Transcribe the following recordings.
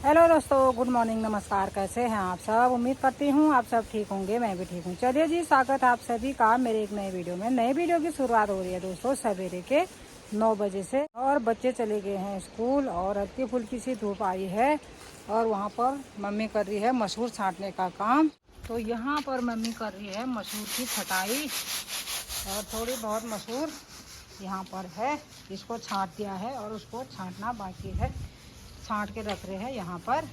Hello दोस्तों, good morning, नमस्कार। कैसे हैं आप सब? उम्मीद करती हूँ आप सब ठीक होंगे, मैं भी ठीक हूँ। चलिए जी, स्वागत है आप सभी का मेरे एक नए वीडियो में। नए वीडियो की शुरुआत हो रही है दोस्तों सवेरे के 9 बजे से, और बच्चे चले गए हैं स्कूल और हल्की फुल्की सी धूप आई है और वहाँ पर मम्मी कर रही है मसूर छाँटने का काम। तो यहाँ पर मम्मी कर रही है मसूर की छटाई और थोड़ी बहुत मसूर यहाँ पर है, इसको छाँट दिया है और उसको छाँटना बाकी है। छाँट के रख रहे हैं यहाँ पर।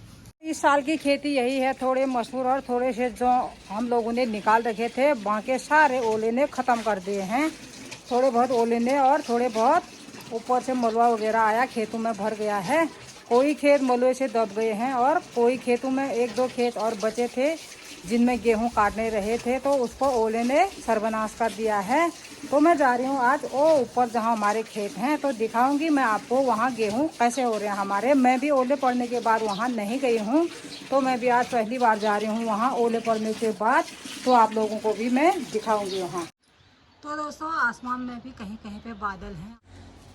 इस साल की खेती यही है, थोड़े मसूर और थोड़े से जो हम लोगों ने निकाल रखे थे, बाकी सारे ओले ने ख़त्म कर दिए हैं। थोड़े बहुत ओले ने और थोड़े बहुत ऊपर से मलुआ वगैरह आया, खेतों में भर गया है। कोई खेत मलुए से दब गए हैं और कोई खेतों में एक दो खेत और बचे थे जिनमें गेहूं काटने रहे थे, तो उसको ओले ने सर्वनाश कर दिया है। तो मैं जा रही हूँ आज वो ऊपर जहाँ हमारे खेत हैं, तो दिखाऊंगी मैं आपको वहाँ गेहूं कैसे हो रहे हैं हमारे। मैं भी ओले पड़ने के बाद वहाँ नहीं गई हूँ, तो मैं भी आज पहली बार जा रही हूँ वहाँ ओले पड़ने के बाद। तो आप लोगों को भी मैं दिखाऊंगी वहाँ। तो दोस्तों, आसमान में भी कहीं कहीं पे बादल हैं।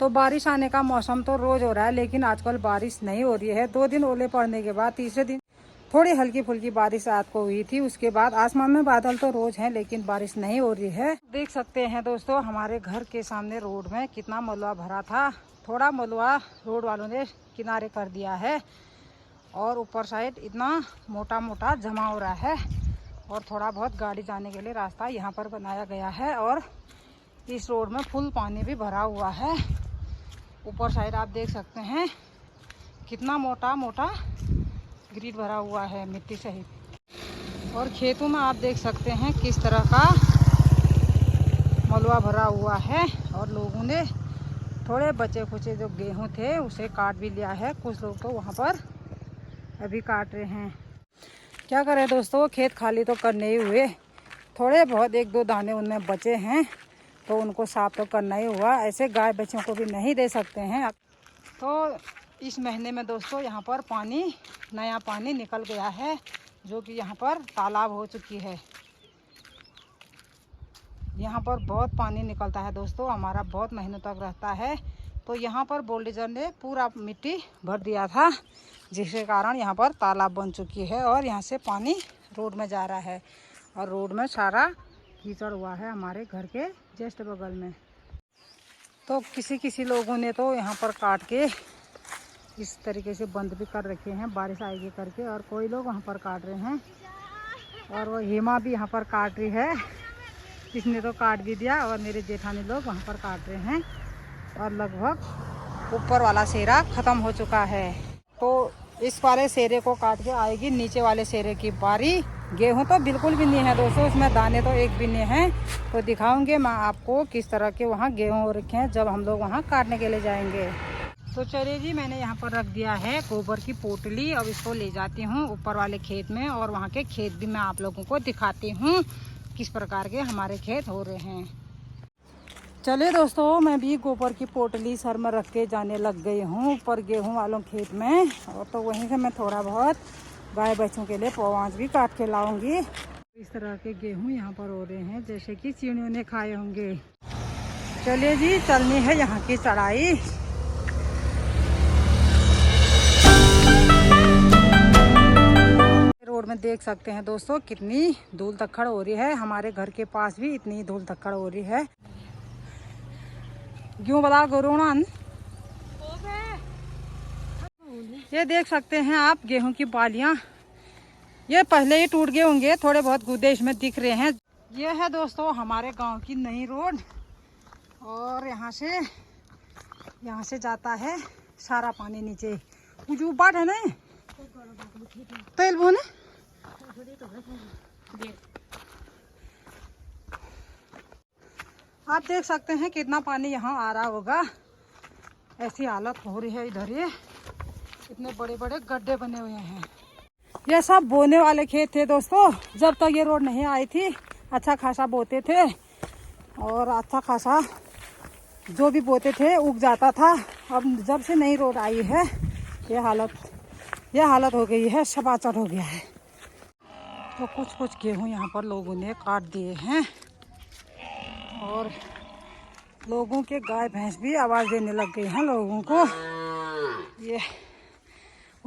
तो बारिश आने का मौसम तो रोज़ हो रहा है, लेकिन आजकल बारिश नहीं हो रही है। 2 दिन ओले पड़ने के बाद तीसरे दिन थोड़ी हल्की फुल्की बारिश रात को हुई थी। उसके बाद आसमान में बादल तो रोज हैं, लेकिन बारिश नहीं हो रही है। देख सकते हैं दोस्तों, हमारे घर के सामने रोड में कितना मलुआ भरा था। थोड़ा मलुआ रोड वालों ने किनारे कर दिया है और ऊपर साइड इतना मोटा मोटा जमा हो रहा है और थोड़ा बहुत गाड़ी जाने के लिए रास्ता यहाँ पर बनाया गया है। और इस रोड में फुल पानी भी भरा हुआ है। ऊपर साइड आप देख सकते हैं कितना मोटा मोटा ग्रिड भरा हुआ है मिट्टी सहित। और खेतों में आप देख सकते हैं किस तरह का मलुआ भरा हुआ है। और लोगों ने थोड़े बचे खुचे जो गेहूं थे उसे काट भी लिया है। कुछ लोग तो वहां पर अभी काट रहे हैं। क्या करें दोस्तों, खेत खाली तो करने ही हुए। थोड़े बहुत एक दो दाने उनमें बचे हैं, तो उनको साफ तो करना ही हुआ। ऐसे गाय बच्चों को भी नहीं दे सकते हैं। तो इस महीने में दोस्तों यहाँ पर पानी, नया पानी निकल गया है, जो कि यहाँ पर तालाब हो चुकी है। यहाँ पर बहुत पानी निकलता है दोस्तों, हमारा बहुत महीनों तक रहता है। तो यहाँ पर बुलडोजर ने पूरा मिट्टी भर दिया था, जिसके कारण यहाँ पर तालाब बन चुकी है और यहाँ से पानी रोड में जा रहा है। और रोड में सारा कीचड़ हुआ है हमारे घर के जस्ट बगल में। तो किसी लोगों ने तो यहाँ पर काट के इस तरीके से बंद भी कर रखे हैं, बारिश आएगी करके। और कोई लोग वहाँ पर काट रहे हैं और वो हेमा भी यहाँ पर काट रही है। इसने तो काट भी दिया और मेरे जेठानी लोग वहाँ पर काट रहे हैं। और लगभग ऊपर वाला सेरा ख़त्म हो चुका है। तो इस वाले सेरे को काट के आएगी नीचे वाले सेरे की बारी। गेहूँ तो बिल्कुल भी नहीं है दोस्तों, उसमें दाने तो एक भी नहीं हैं। तो दिखाऊंगे मैं आपको किस तरह के वहाँ गेहूँ हो रखे हैं जब हम लोग वहाँ काटने के लिए जाएंगे। तो चलिए जी, मैंने यहाँ पर रख दिया है गोबर की पोटली। अब इसको ले जाती हूँ ऊपर वाले खेत में, और वहाँ के खेत भी मैं आप लोगों को दिखाती हूँ किस प्रकार के हमारे खेत हो रहे हैं। चलिए दोस्तों, मैं भी गोबर की पोटली सर में रख के जाने लग गई हूँ ऊपर गेहूँ वालों खेत में। और तो वहीं से मैं थोड़ा बहुत गाय बच्चों के लिए पौवाज भी काट के लाऊंगी। इस तरह के गेहूँ यहाँ पर हो रहे हैं जैसे कि चिड़ियों ने खाए होंगे। चलिए जी, चलनी है यहाँ की चढ़ाई। रोड में देख सकते हैं दोस्तों कितनी धूल धक्कड़ हो रही है। हमारे घर के पास भी इतनी धूल धक्कड़ हो रही है। क्यों बता गोरोणन, ये देख सकते हैं आप गेहूं की बालियां, ये पहले ही टूट गए होंगे, थोड़े बहुत गुदे इसमें दिख रहे हैं। ये है दोस्तों हमारे गांव की नई रोड, और यहाँ से जाता है सारा पानी नीचे। जो बाट है ना तेल बोने, आप देख सकते हैं कितना पानी यहाँ आ रहा होगा। ऐसी हालत हो रही है इधर, ये इतने बड़े बड़े गड्ढे बने हुए हैं। ये सब बोने वाले खेत थे दोस्तों, जब तक ये रोड नहीं आई थी अच्छा खासा बोते थे और अच्छा खासा जो भी बोते थे उग जाता था। अब जब से नई रोड आई है ये हालत हो गई है, सपाचट हो गया है। तो कुछ गेहूँ यहाँ पर लोगों ने काट दिए हैं और लोगों के गाय भैंस भी आवाज़ देने लग गई हैं लोगों को। ये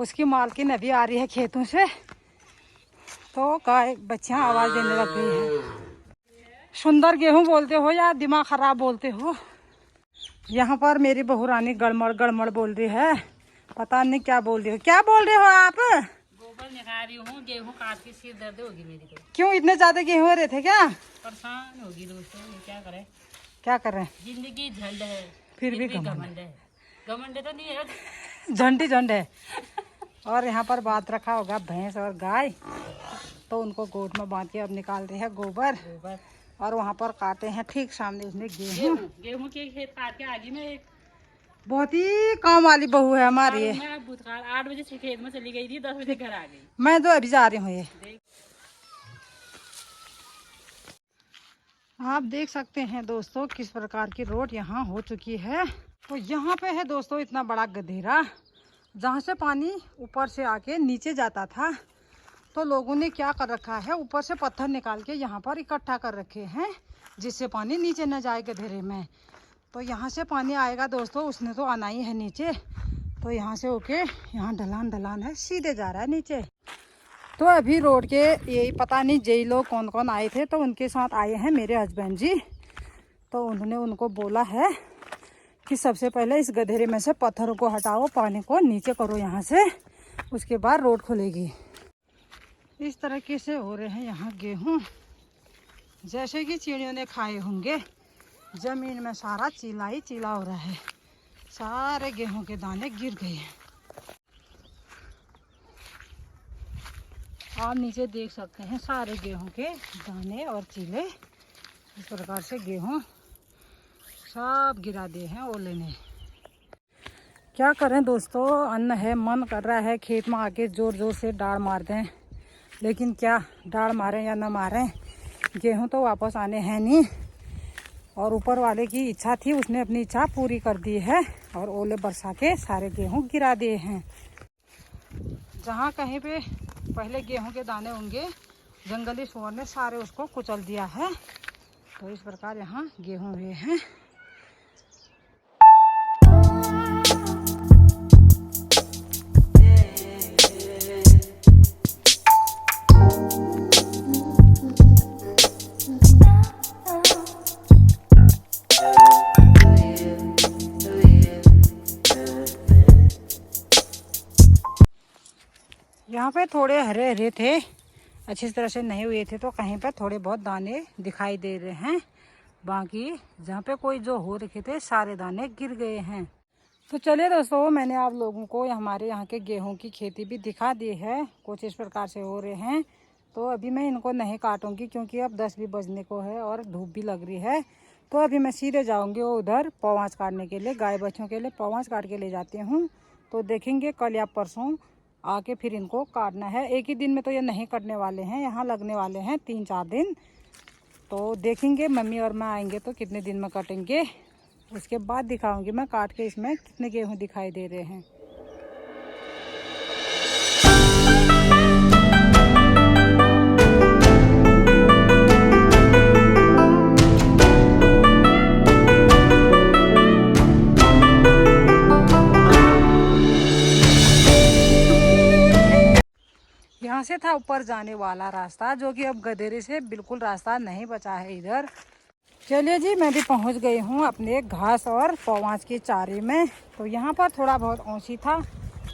उसकी मालकिन अभी आ रही है खेतों से, तो गाय बच्चियां आवाज देने लग गई है। सुंदर गेहूं बोलते हो या दिमाग खराब बोलते हो? यहाँ पर मेरी बहू रानी गड़मड़ गड़मड़ बोल रही है, पता नहीं क्या बोल रही हो। क्या बोल रहे हो आप? गोबर निकाल रही हूँ, गेहूँ काट के सिर दर्द होगी मेरी तो। क्यों इतने ज्यादा गेहूं हो रहे थे क्या? परेशान होगी दोस्तों, क्या करें। क्या कर रहे हैं? जिंदगी झंड है, फिर भी घमंड है। घमंड तो नहीं है, झंडी झंड है। और यहाँ पर बात रखा होगा भैंस और गाय, तो उनको गोद में बांध के अब निकाल रहे हैं गोबर। और वहाँ पर काटे हैं ठीक सामने उसने गेहूँ। गेहूँ के खेत काट के आगे में एक बहुत ही काम वाली बहू है हमारी ये। मैं भूतकाल 8 बजे से खेत में चली गई थी, 10 बजे घर आ गई। मैं तो अभी जा रही हूँ। ये आप देख सकते हैं दोस्तों किस प्रकार की रोड यहाँ हो चुकी है। तो यहाँ पे है दोस्तों इतना बड़ा गधेरा, जहाँ से पानी ऊपर से आके नीचे जाता था। तो लोगों ने क्या कर रखा है, ऊपर से पत्थर निकाल के यहाँ पर इकट्ठा कर रखे हैं, जिससे पानी नीचे न जाए गधेरे में। तो यहाँ से पानी आएगा दोस्तों, उसने तो आना ही है नीचे। तो यहाँ से होके यहाँ ढलान ढलान है, सीधे जा रहा है नीचे। तो अभी रोड के यही पता नहीं जेई लोग कौन कौन आए थे, तो उनके साथ आए हैं मेरे हस्बैंड जी। तो उन्होंने उनको बोला है कि सबसे पहले इस गधेरे में से पत्थरों को हटाओ, पानी को नीचे करो यहाँ से, उसके बाद रोड खुलेगी। इस तरीके से हो रहे हैं यहाँ गेहूँ, जैसे कि चिड़ियों ने खाए होंगे। जमीन में सारा चीला ही चीला हो रहा है, सारे गेहूं के दाने गिर गए हैं। आप नीचे देख सकते हैं सारे गेहूं के दाने और चीले। इस प्रकार से गेहूं सब गिरा दिए हैं ओले ने। क्या करें दोस्तों, अन्न है, मन कर रहा है खेत में आके जोर जोर से डाढ़ मार दें, लेकिन क्या डाढ़ मारें या न मारें, गेहूं तो वापस आने हैं नहीं। और ऊपर वाले की इच्छा थी, उसने अपनी इच्छा पूरी कर दी है और ओले बरसा के सारे गेहूं गिरा दिए हैं। जहाँ कहीं पे पहले गेहूं के दाने होंगे, जंगली सुअर ने सारे उसको कुचल दिया है। तो इस प्रकार यहाँ गेहूं हुए हैं। यहाँ पे थोड़े हरे हरे थे, अच्छी तरह से नहीं हुए थे, तो कहीं पे थोड़े बहुत दाने दिखाई दे रहे हैं। बाकी जहाँ पे कोई जो हो रखे थे सारे दाने गिर गए हैं। तो चलिए दोस्तों, मैंने आप लोगों को हमारे यहाँ के गेहूं की खेती भी दिखा दी है, कुछ इस प्रकार से हो रहे हैं। तो अभी मैं इनको नहीं काटूंगी क्योंकि अब 10 भी बजने को है और धूप भी लग रही है। तो अभी मैं सीधे जाऊँगी उधर पवाँच काटने के लिए, गाय बच्चों के लिए पवाँच काट के ले जाती हूँ। तो देखेंगे कल या परसों आके फिर इनको काटना है। एक ही दिन में तो ये नहीं कटने वाले हैं, यहाँ लगने वाले हैं 3-4 दिन। तो देखेंगे मम्मी और मैं आएंगे तो कितने दिन में कटेंगे, उसके बाद दिखाऊंगी मैं काट के इसमें कितने गेहूं दिखाई दे रहे हैं। यहाँ से था ऊपर जाने वाला रास्ता, जो कि अब गधेरे से बिल्कुल रास्ता नहीं बचा है इधर। चलिए जी, मैं भी पहुँच गई हूँ अपने घास और पवाँच की चारे में। तो यहाँ पर थोड़ा बहुत औंसी था,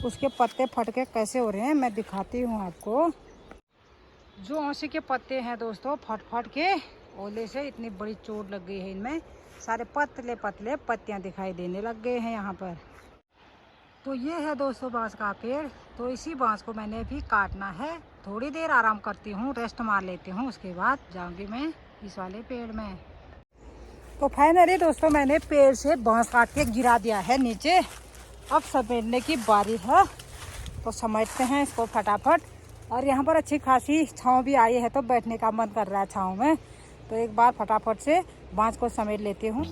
उसके पत्ते फट के कैसे हो रहे हैं मैं दिखाती हूँ आपको। जो औंसी के पत्ते हैं दोस्तों, फट फट के ओले से इतनी बड़ी चोट लग गई है इनमें, सारे पतले पतले पत्तियाँ दिखाई देने लग गए हैं यहाँ पर। तो ये है दोस्तों बांस का पेड़। तो इसी बांस को मैंने भी काटना है। थोड़ी देर आराम करती हूँ, रेस्ट मार लेती हूँ, उसके बाद जाऊंगी मैं इस वाले पेड़ में। तो फाइनली दोस्तों मैंने पेड़ से बांस काट के गिरा दिया है नीचे। अब समेटने की बारी है, तो समेटते हैं इसको फटाफट। और यहाँ पर अच्छी खासी छाँव भी आई है, तो बैठने का मन कर रहा है छाँव में। तो एक बार फटाफट से बांस को समेट लेती हूँ।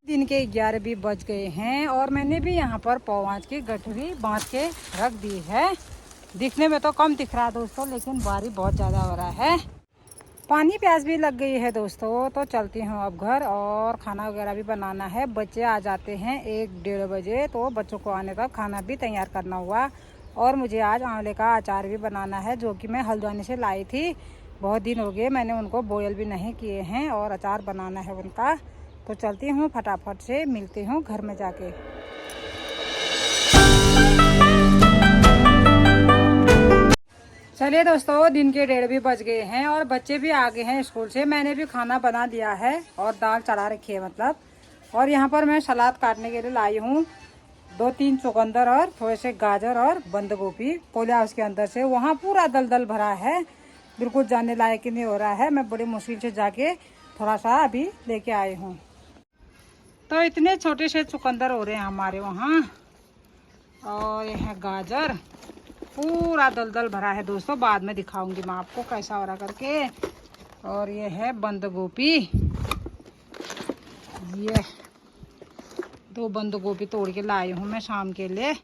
दिन के 11 भी बज गए हैं और मैंने भी यहाँ पर पवाँच की गठरी बांध के रख दी है। दिखने में तो कम दिख रहा है दोस्तों, लेकिन बारी बहुत ज़्यादा हो रहा है। पानी प्यास भी लग गई है दोस्तों, तो चलती हूँ अब घर और खाना वगैरह भी बनाना है। बच्चे आ जाते हैं 1-1:30 बजे, तो बच्चों को आने तक खाना भी तैयार करना हुआ। और मुझे आज आंवले का अचार भी बनाना है, जो कि मैं हल्द्वानी से लाई थी। बहुत दिन हो गए मैंने उनको बॉयल भी नहीं किए हैं और अचार बनाना है उनका। तो चलती हूँ, फटाफट से मिलती हूँ घर में जाके। चलिए दोस्तों, दिन के 1:30 भी बज गए हैं और बच्चे भी आ गए हैं स्कूल से। मैंने भी खाना बना दिया है और दाल चढ़ा रखी है मतलब। और यहाँ पर मैं सलाद काटने के लिए लाई हूँ 2-3 चुकंदर और थोड़े से गाजर और बंद गोभी। पोलिया उसके अंदर से वहाँ पूरा दलदल भरा है, बिल्कुल जाने लायक ही नहीं हो रहा है। मैं बड़ी मुश्किल से जाके थोड़ा सा अभी लेके आई हूँ। तो इतने छोटे से चुकंदर हो रहे हैं हमारे वहाँ। और यह है गाजर, पूरा दलदल भरा है दोस्तों। बाद में दिखाऊंगी मैं आपको कैसा हो रहा करके। और ये है बंद गोभी, ये 2 बंद गोभी तोड़ के लाई हूँ मैं शाम के लिए।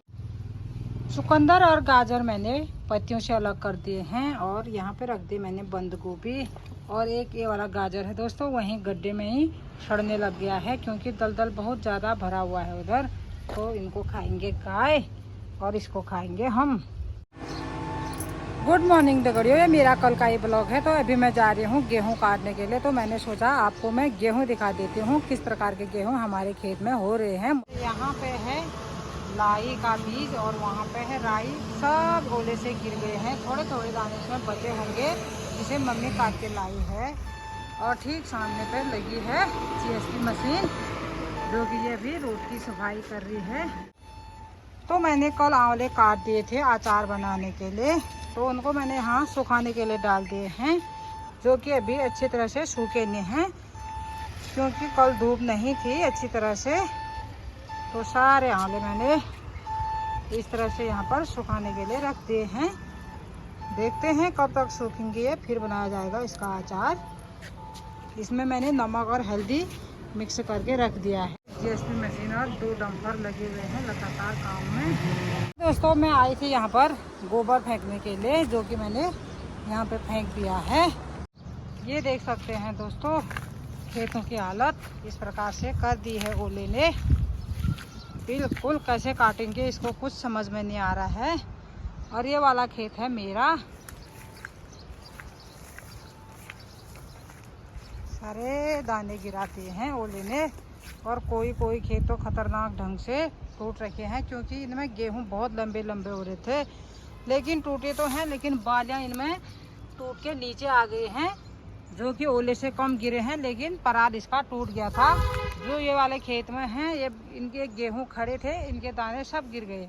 चुकंदर और गाजर मैंने पत्तियों से अलग कर दिए हैं और यहाँ पे रख दी मैंने बंद गोभी। और एक ये वाला गाजर है दोस्तों, वहीं गड्ढे में ही सड़ने लग गया है क्योंकि दलदल बहुत ज़्यादा भरा हुआ है उधर। तो इनको खाएंगे गाय और इसको खाएंगे हम। गुड मॉर्निंग दगड़ियों, ये मेरा कल का ये ब्लॉग है। तो अभी मैं जा रही हूँ गेहूँ काटने के लिए। तो मैंने सोचा आपको मैं गेहूँ दिखा देती हूँ किस प्रकार के गेहूँ हमारे खेत में हो रहे हैं। यहाँ पे है लाई का बीज और वहाँ पे है राई, सब ओले से गिर गए हैं। थोड़े थोड़े दाने इसमें बचे होंगे, जिसे मम्मी काट के लाई है। और ठीक सामने पे लगी है GST मशीन, जो कि ये भी रोड की सफाई कर रही है। तो मैंने कल आंवले काट दिए थे अचार बनाने के लिए, तो उनको मैंने यहाँ सुखाने के लिए डाल दिए हैं, जो कि अभी अच्छी तरह से सूखे नहीं हैं क्योंकि कल धूप नहीं थी अच्छी तरह से। तो सारे आंवले मैंने इस तरह से यहाँ पर सुखाने के लिए रख दिए हैं। देखते हैं कब तक सूखेंगे, फिर बनाया जाएगा इसका अचार। इसमें मैंने नमक और हल्दी मिक्स करके रख दिया है। GST मशीन और 2 डंपर लगे हुए हैं लगातार काम में। दोस्तों मैं आई थी यहाँ पर गोबर फेंकने के लिए, जो कि मैंने यहाँ पे फेंक दिया है। ये देख सकते हैं दोस्तों, खेतों की हालत इस प्रकार से कर दी है ओले ने। बिल्कुल कैसे काटेंगे इसको कुछ समझ में नहीं आ रहा है। और ये वाला खेत है मेरा, सारे दाने गिराते हैं ओले ने। और कोई कोई खेत तो खतरनाक ढंग से टूट रखे हैं क्योंकि इनमें गेहूं बहुत लंबे लंबे हो रहे थे, लेकिन टूटे तो हैं, लेकिन बालियां इनमें टूट के नीचे आ गए हैं, जो कि ओले से कम गिरे हैं, लेकिन पराग इसका टूट गया था। जो ये वाले खेत में हैं, ये इनके गेहूं खड़े थे, इनके दाने सब गिर गए।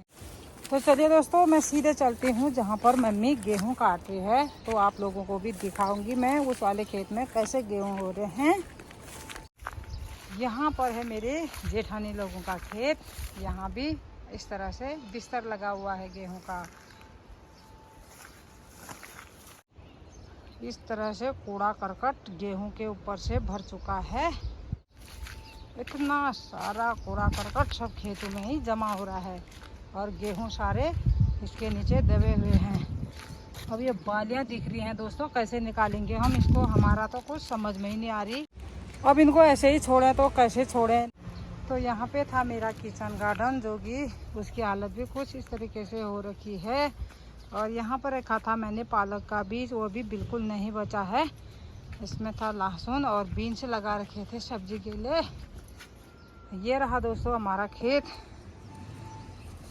तो चलिए दोस्तों, मैं सीधे चलती हूँ जहाँ पर मम्मी गेहूं काट रही है। तो आप लोगों को भी दिखाऊंगी मैं उस वाले खेत में कैसे गेहूं हो रहे हैं। यहाँ पर है मेरे जेठानी लोगों का खेत। यहाँ भी इस तरह से बिस्तर लगा हुआ है गेहूं का। इस तरह से कूड़ा करकट गेहूं के ऊपर से भर चुका है। इतना सारा कूड़ा करकट सब खेतों में ही जमा हो रहा है और गेहूं सारे इसके नीचे दबे हुए हैं। अब ये बालियां दिख रही हैं दोस्तों, कैसे निकालेंगे हम इसको, हमारा तो कुछ समझ में ही नहीं आ रही। अब इनको ऐसे ही छोड़ें तो कैसे छोड़ें। तो यहाँ पे था मेरा किचन गार्डन, जो कि उसकी हालत भी कुछ इस तरीके से हो रखी है। और यहाँ पर रखा था मैंने पालक का बीज, वो भी बिल्कुल नहीं बचा है। इसमें था लहसुन और बीन्स लगा रखे थे सब्जी के लिए। ये रहा दोस्तों हमारा खेत,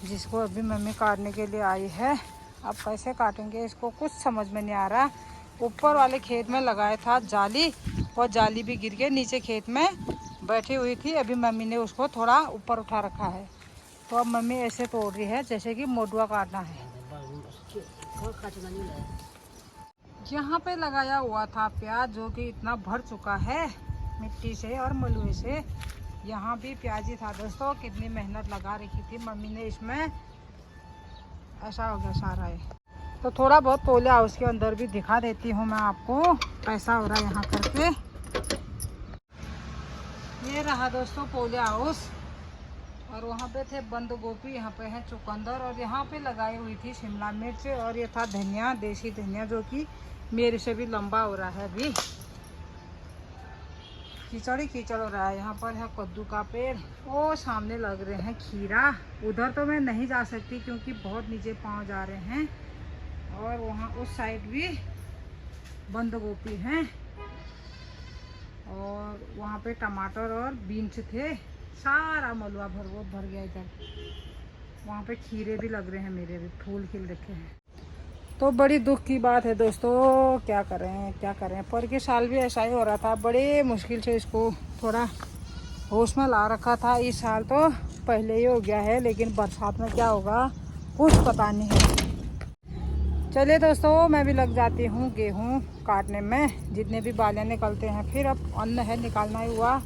जिसको अभी मम्मी काटने के लिए आई है। अब कैसे काटेंगे इसको कुछ समझ में नहीं आ रहा। ऊपर वाले खेत में लगाया था जाली, और जाली भी गिर के नीचे खेत में बैठी हुई थी। अभी मम्मी ने उसको थोड़ा ऊपर उठा रखा है। तो अब मम्मी ऐसे तोड़ रही है जैसे कि मोटुआ काटना है। यहाँ पे लगाया हुआ था प्याज, जो कि इतना भर चुका है मिट्टी से और मलुए से। यहाँ भी प्याज ही था दोस्तों, कितनी मेहनत लगा रखी थी मम्मी ने इसमें। ऐसा हो गया सारा है। तो थोड़ा बहुत तोले हाउस के अंदर भी दिखा देती हूँ मैं आपको कैसा हो रहा है यहाँ करके। ये रहा दोस्तों पोले हाउस, और वहाँ पे थे बंद गोभी, यहाँ पे है चुकंदर, और यहाँ पे लगाई हुई थी शिमला मिर्च, और ये था धनिया, देसी धनिया, जो कि मेरे से भी लंबा हो रहा है अभी। कीचड़ ही कीचड़ हो रहा है। यहाँ पर है कद्दू का पेड़, वो सामने लग रहे हैं खीरा। उधर तो मैं नहीं जा सकती क्योंकि बहुत नीचे पाँव जा रहे हैं। और वहाँ उस साइड भी बंद गोभी है, और वहाँ पे टमाटर और बीन्स थे। सारा मलुआ भर गया इधर। वहाँ पे खीरे भी लग रहे हैं, मेरे भी फूल खिल रखे हैं। तो बड़ी दुख की बात है दोस्तों, क्या करें। पर के साल भी ऐसा ही हो रहा था, बड़े मुश्किल से इसको थोड़ा होश में ला रखा था। इस साल तो पहले ही हो गया है, लेकिन बरसात में क्या होगा कुछ पता नहीं है। चलिए दोस्तों, मैं भी लग जाती हूँ गेहूँ काटने में। जितने भी बालें निकलते हैं, फिर अब अन्न है निकालना ही हुआ।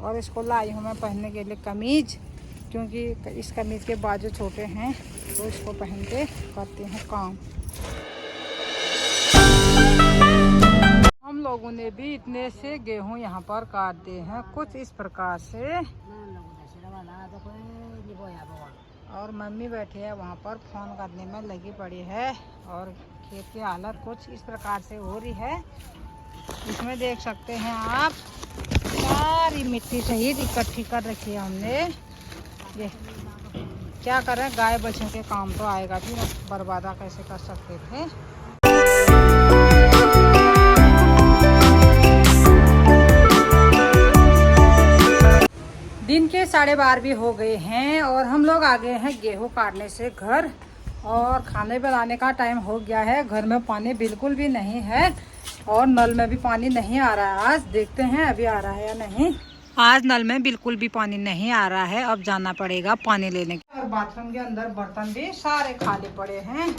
और इसको लाई हूँ मैं पहनने के लिए कमीज, क्योंकि इस कमीज के बाजू छोटे हैं, तो इसको पहन के करती हूँ काम। हम लोगों ने भी इतने से गेहूँ यहाँ पर काट दिए हैं, कुछ इस प्रकार से। और मम्मी बैठी है वहाँ पर फ़ोन करने में लगी पड़ी है। और खेत की हालत कुछ इस प्रकार से हो रही है। इसमें देख सकते हैं आप, सारी मिट्टी सहित इकट्ठी कर रखी है हमने। ये क्या करें, गाय बच्चों के काम तो आएगा, फिर बर्बादा कैसे कर सकते थे। दिन के 12:30 भी हो गए हैं और हम लोग आ गए हैं गेहूं काटने से घर। और खाने बनाने का टाइम हो गया है। घर में पानी बिल्कुल भी नहीं है और नल में भी पानी नहीं आ रहा है। आज देखते हैं अभी आ रहा है या नहीं। आज नल में बिल्कुल भी पानी नहीं आ रहा है, अब जाना पड़ेगा पानी लेने। और बाथरूम के अंदर बर्तन भी सारे खाली पड़े हैं।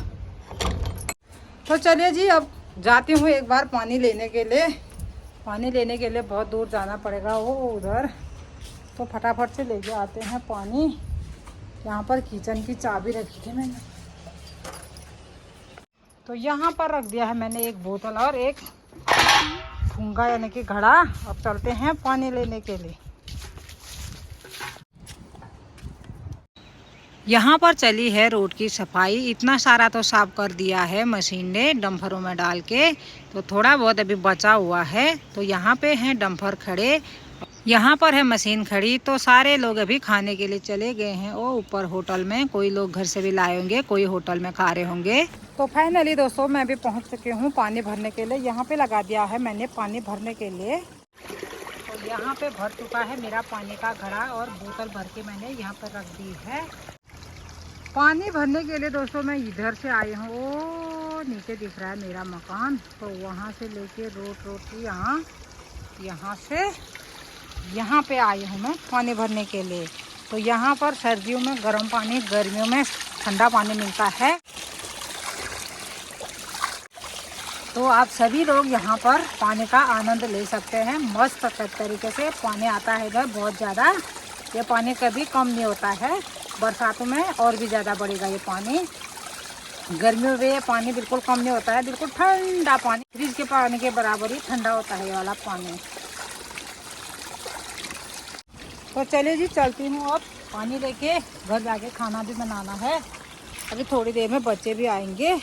तो चलिए जी, अब जाती हूँ एक बार पानी लेने के लिए। पानी लेने के लिए बहुत दूर जाना पड़ेगा, वो उधर। तो फटाफट से लेके आते हैं पानी। यहाँ पर किचन की चाबी रखी थी मैंने, तो यहाँ पर रख दिया है मैंने एक बोतल और एक फुंगा यानी कि घड़ा। अब चलते हैं पानी लेने के लिए। यहाँ पर चली है रोड की सफाई। इतना सारा तो साफ कर दिया है मशीन ने डंफरों में डाल के, तो थोड़ा बहुत अभी बचा हुआ है। तो यहाँ पे हैं डंफर खड़े, यहाँ पर है मशीन खड़ी। तो सारे लोग अभी खाने के लिए चले गए हैं। वो ऊपर होटल में, कोई लोग घर से भी लाए होंगे, कोई होटल में खा रहे होंगे। तो फाइनली दोस्तों, मैं भी पहुँच चुकी हूँ पानी भरने के लिए। यहाँ पे लगा दिया है मैंने पानी भरने के लिए। तो यहाँ पे भर चुका है मेरा पानी का घड़ा और बोतल भर के मैंने यहाँ पर रख दी है। पानी भरने के लिए दोस्तों मैं इधर से आई हूँ, वो नीचे दिख रहा है मेरा मकान। तो वहाँ से लेके रोड की यहाँ से यहाँ पे आई हूँ मैं पानी भरने के लिए। तो यहाँ पर सर्दियों में गर्म पानी, गर्मियों में ठंडा पानी मिलता है। तो आप सभी लोग यहाँ पर पानी का आनंद ले सकते हैं। मस्त तरीके से पानी आता है इधर बहुत ज़्यादा। ये पानी कभी कम नहीं होता है। बरसातों में और भी ज़्यादा बढ़ेगा ये पानी। गर्मियों में ये पानी बिल्कुल कम नहीं होता है, बिल्कुल ठंडा पानी, फ्रिज के पानी के बराबर ही ठंडा होता है ये वाला पानी। तो चलिए जी, चलती हूँ अब पानी लेके। घर जाके खाना भी बनाना है। अभी थोड़ी देर में बच्चे भी आएंगे।